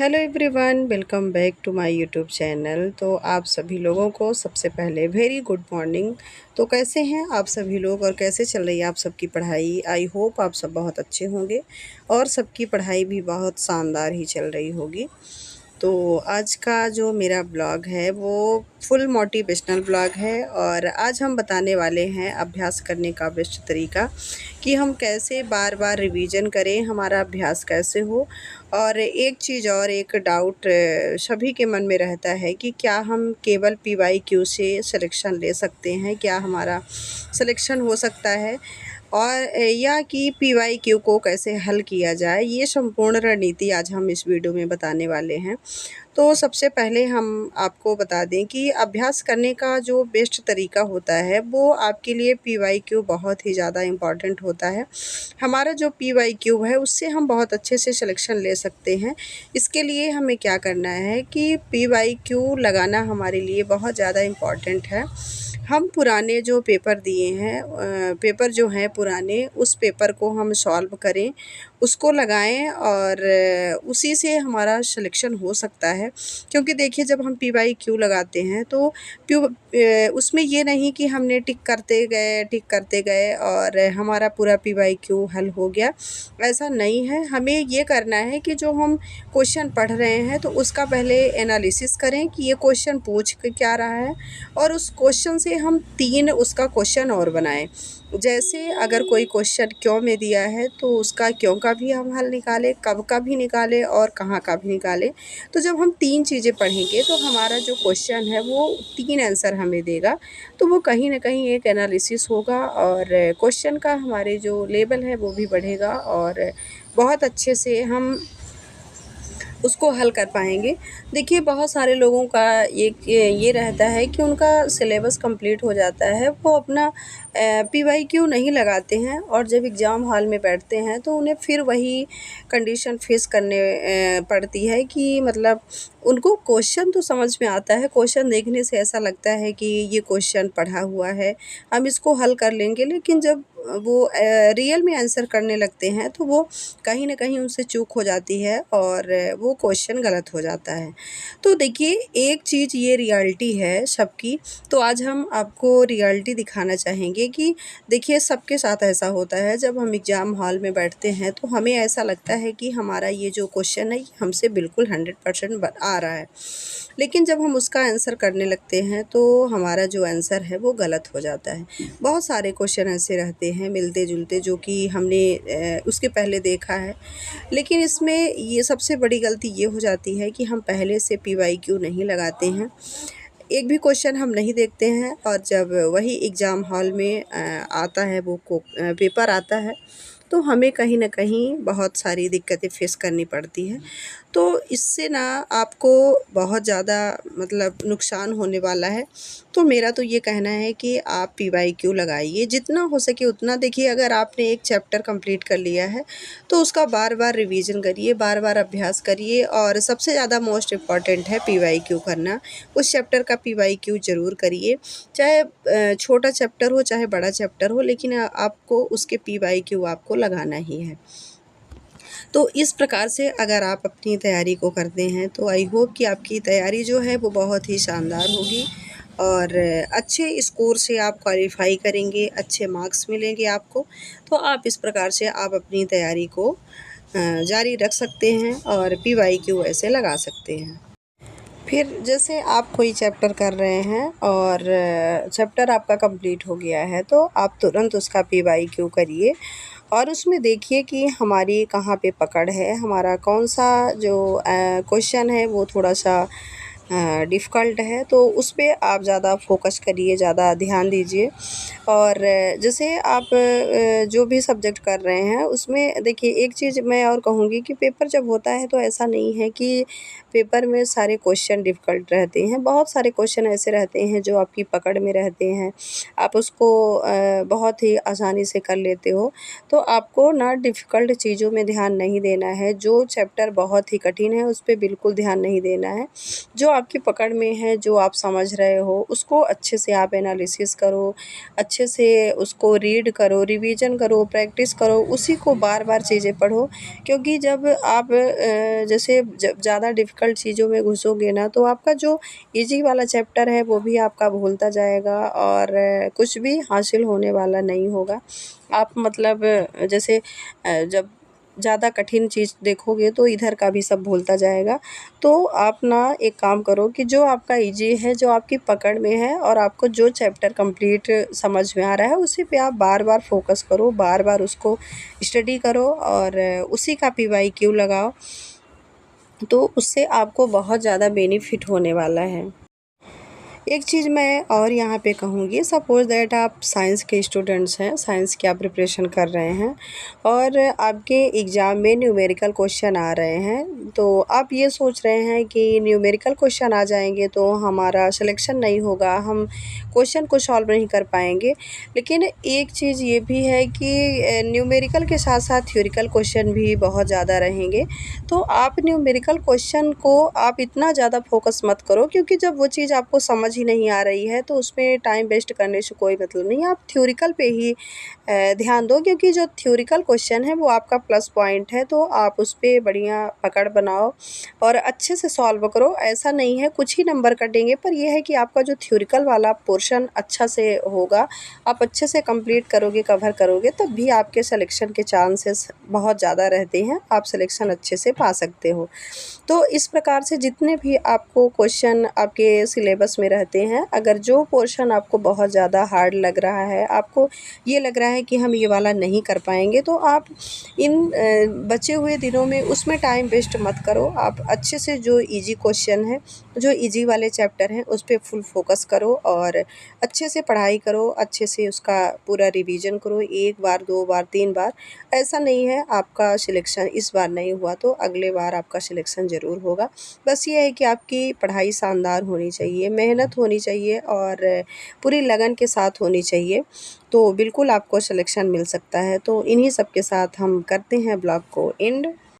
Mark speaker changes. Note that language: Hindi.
Speaker 1: Hello everyone, welcome back to my YouTube channel. तो आप सभी लोगों को सबसे पहले वेरी गुड मॉर्निंग। तो कैसे हैं आप सभी लोग और कैसे चल रही है आप सबकी पढ़ाई? आई होप आप सब बहुत अच्छे होंगे और सबकी पढ़ाई भी बहुत शानदार ही चल रही होगी। तो आज का जो मेरा ब्लॉग है वो फुल मोटिवेशनल ब्लॉग है और आज हम बताने वाले हैं अभ्यास करने का बेस्ट तरीका कि हम कैसे बार बार रिवीजन करें, हमारा अभ्यास कैसे हो। और एक चीज़ और एक डाउट सभी के मन में रहता है कि क्या हम केवल PYQ से सिलेक्शन ले सकते हैं, क्या हमारा सिलेक्शन हो सकता है और या कि PYQ को कैसे हल किया जाए। ये संपूर्ण रणनीति आज हम इस वीडियो में बताने वाले हैं। तो सबसे पहले हम आपको बता दें कि अभ्यास करने का जो बेस्ट तरीका होता है वो आपके लिए PYQ बहुत ही ज़्यादा इम्पॉर्टेंट होता है। हमारा जो PYQ है उससे हम बहुत अच्छे से सिलेक्शन ले सकते हैं। इसके लिए हमें क्या करना है कि PYQ लगाना हमारे लिए बहुत ज़्यादा इम्पॉर्टेंट है। हम पुराने जो पेपर दिए हैं, पेपर जो हैं पुराने, उस पेपर को हम सॉल्व करें, उसको लगाएं और उसी से हमारा सिलेक्शन हो सकता है। क्योंकि देखिए जब हम PYQ लगाते हैं तो उसमें ये नहीं कि हमने टिक करते गए और हमारा पूरा PYQ हल हो गया, ऐसा नहीं है। हमें ये करना है कि जो हम क्वेश्चन पढ़ रहे हैं तो उसका पहले एनालिसिस करें कि ये क्वेश्चन पूछ क्या रहा है और उस क्वेश्चन से हम 3 उसका क्वेश्चन और बनाएं। जैसे अगर कोई क्वेश्चन क्यों में दिया है तो उसका क्यों का भी हम हल निकालें, कब का भी निकालें और कहाँ का भी निकालें। तो जब हम 3 चीज़ें पढ़ेंगे तो हमारा जो क्वेश्चन है वो 3 आंसर हमें देगा। तो वो कहीं न कहीं एक एनालिसिस होगा और क्वेश्चन का हमारे जो लेवल है वो भी बढ़ेगा और बहुत अच्छे से हम उसको हल कर पाएँगे। देखिए बहुत सारे लोगों का ये रहता है कि उनका सिलेबस कंप्लीट हो जाता है, वो अपना PYQ नहीं लगाते हैं और जब एग्ज़ाम हॉल में बैठते हैं तो उन्हें फिर वही कंडीशन फेस करने पड़ती है कि मतलब उनको क्वेश्चन तो समझ में आता है, क्वेश्चन देखने से ऐसा लगता है कि ये क्वेश्चन पढ़ा हुआ है, हम इसको हल कर लेंगे। लेकिन जब वो रियल में आंसर करने लगते हैं तो वो कहीं न कहीं उनसे चूक हो जाती है और वो क्वेश्चन गलत हो जाता है। तो देखिए एक चीज़ ये रियलिटी है सबकी, तो आज हम आपको रियलिटी दिखाना चाहेंगे कि देखिए सबके साथ ऐसा होता है। जब हम एग्ज़ाम हॉल में बैठते हैं तो हमें ऐसा लगता है कि हमारा ये जो क्वेश्चन है ये हमसे बिल्कुल 100% आ रहा है। लेकिन जब हम उसका आंसर करने लगते हैं तो हमारा जो आंसर है वो गलत हो जाता है। बहुत सारे क्वेश्चन ऐसे रहते हैं मिलते-जुलते जो कि हमने उसके पहले देखा है। लेकिन इसमें ये सबसे बड़ी गलती ये हो जाती है कि हम पहले से PYQ नहीं लगाते हैं, एक भी क्वेश्चन हम नहीं देखते हैं और जब वही एग्ज़ाम हॉल में आता है वो पेपर आता है तो हमें कहीं न कहीं बहुत सारी दिक्कतें फ़ेस करनी पड़ती हैं। तो इससे ना आपको बहुत ज़्यादा मतलब नुकसान होने वाला है। तो मेरा तो ये कहना है कि आप PYQ लगाइए, जितना हो सके उतना। देखिए अगर आपने एक चैप्टर कंप्लीट कर लिया है तो उसका बार-बार रिवीजन करिए, बार-बार अभ्यास करिए और सबसे ज़्यादा मोस्ट इम्पॉर्टेंट है PYQ करना। उस चैप्टर का PYQ ज़रूर करिए, चाहे छोटा चैप्टर हो चाहे बड़ा चैप्टर हो, लेकिन आपको उसके PYQ आपको लगाना ही है। तो इस प्रकार से अगर आप अपनी तैयारी को करते हैं तो आई होप कि आपकी तैयारी जो है वो बहुत ही शानदार होगी और अच्छे स्कोर से आप क्वालीफ़ाई करेंगे, अच्छे मार्क्स मिलेंगे आपको। तो आप इस प्रकार से आप अपनी तैयारी को जारी रख सकते हैं और PYQ ऐसे लगा सकते हैं। फिर जैसे आप कोई चैप्टर कर रहे हैं और चैप्टर आपका कंप्लीट हो गया है तो आप तुरंत उसका PYQ करिए और उसमें देखिए कि हमारी कहाँ पे पकड़ है, हमारा कौन-सा जो क्वेश्चन है वो थोड़ा-सा डिफ़िकल्ट है, तो उस पे आप ज़्यादा फ़ोकस करिए, ज़्यादा ध्यान दीजिए। और जैसे आप जो भी सब्जेक्ट कर रहे हैं उसमें देखिए एक चीज़ मैं और कहूँगी कि पेपर जब होता है तो ऐसा नहीं है कि पेपर में सारे क्वेश्चन डिफ़िकल्ट रहते हैं। बहुत सारे क्वेश्चन ऐसे रहते हैं जो आपकी पकड़ में रहते हैं, आप उसको बहुत ही आसानी से कर लेते हो। तो आपको ना डिफ़िकल्ट चीज़ों में ध्यान नहीं देना है, जो चैप्टर बहुत ही कठिन है उस पे बिल्कुल ध्यान नहीं देना है। जो आपकी पकड़ में है, जो आप समझ रहे हो, उसको अच्छे से आप एनालिसिस करो, अच्छे से उसको रीड करो, रिवीजन करो, प्रैक्टिस करो, उसी को बार-बार चीज़ें पढ़ो। क्योंकि जब आप जैसे जब ज़्यादा डिफ़िकल्ट चीज़ों में घुसोगे ना, तो आपका जो ईज़ी वाला चैप्टर है वो भी आपका भूलता जाएगा और कुछ भी हासिल होने वाला नहीं होगा। आप मतलब जैसे जब ज़्यादा कठिन चीज़ देखोगे तो इधर का भी सब भूलता जाएगा। तो आप ना एक काम करो कि जो आपका ईज़ी है, जो आपकी पकड़ में है और आपको जो चैप्टर कंप्लीट समझ में आ रहा है, उसी पे आप बार-बार फ़ोकस करो, बार-बार उसको स्टडी करो और उसी का पीवाईक्यू लगाओ। तो उससे आपको बहुत ज़्यादा बेनिफिट होने वाला है। एक चीज़ मैं और यहाँ पे कहूँगी, सपोज़ दैट आप साइंस के स्टूडेंट्स हैं, साइंस की आप प्रिपरेशन कर रहे हैं और आपके एग्ज़ाम में न्यूमेरिकल क्वेश्चन आ रहे हैं, तो आप ये सोच रहे हैं कि न्यूमेरिकल क्वेश्चन आ जाएंगे तो हमारा सिलेक्शन नहीं होगा, हम क्वेश्चन को सॉल्व नहीं कर पाएंगे। लेकिन एक चीज़ ये भी है कि न्यूमेरिकल के साथ साथ थ्योरिकल क्वेश्चन भी बहुत ज़्यादा रहेंगे। तो आप न्यूमेरिकल क्वेश्चन को आप इतना ज़्यादा फोकस मत करो, क्योंकि जब वो चीज़ आपको समझ ही नहीं आ रही है तो उसमें टाइम वेस्ट करने से कोई मतलब नहीं है। आप थ्योरिकल पे ही ध्यान दो, क्योंकि जो थ्योरिकल क्वेश्चन है वो आपका प्लस पॉइंट है, तो आप उस पे बढ़िया पकड़ बनाओ और अच्छे से सॉल्व करो। ऐसा नहीं है कुछ ही नंबर कटेंगे, पर यह है कि आपका जो थ्योरिकल वाला पोर्शन अच्छा से होगा, आप अच्छे से कंप्लीट करोगे, कवर करोगे, तब भी आपके सिलेक्शन के चांसेस बहुत ज़्यादा रहते हैं, आप सिलेक्शन अच्छे से पा सकते हो। तो इस प्रकार से जितने भी आपको क्वेश्चन आपके सिलेबस में रहते हैं, अगर जो पोर्शन आपको बहुत ज़्यादा हार्ड लग रहा है, आपको ये लग रहा है कि हम ये वाला नहीं कर पाएंगे, तो आप इन बचे हुए दिनों में उसमें टाइम वेस्ट मत करो। आप अच्छे से जो इजी क्वेश्चन है, जो इजी वाले चैप्टर हैं, उस पे फुल फोकस करो और अच्छे से पढ़ाई करो, अच्छे से उसका पूरा रिवीजन करो, 1 बार, 2 बार, 3 बार। ऐसा नहीं है आपका सिलेक्शन इस बार नहीं हुआ तो अगले बार आपका सिलेक्शन ज़रूर होगा। बस ये है कि आपकी पढ़ाई शानदार होनी चाहिए, मेहनत होनी चाहिए और पूरी लगन के साथ होनी चाहिए, तो बिल्कुल आपको सिलेक्शन मिल सकता है। तो इन्हीं सब के साथ हम करते हैं ब्लॉग को एंड।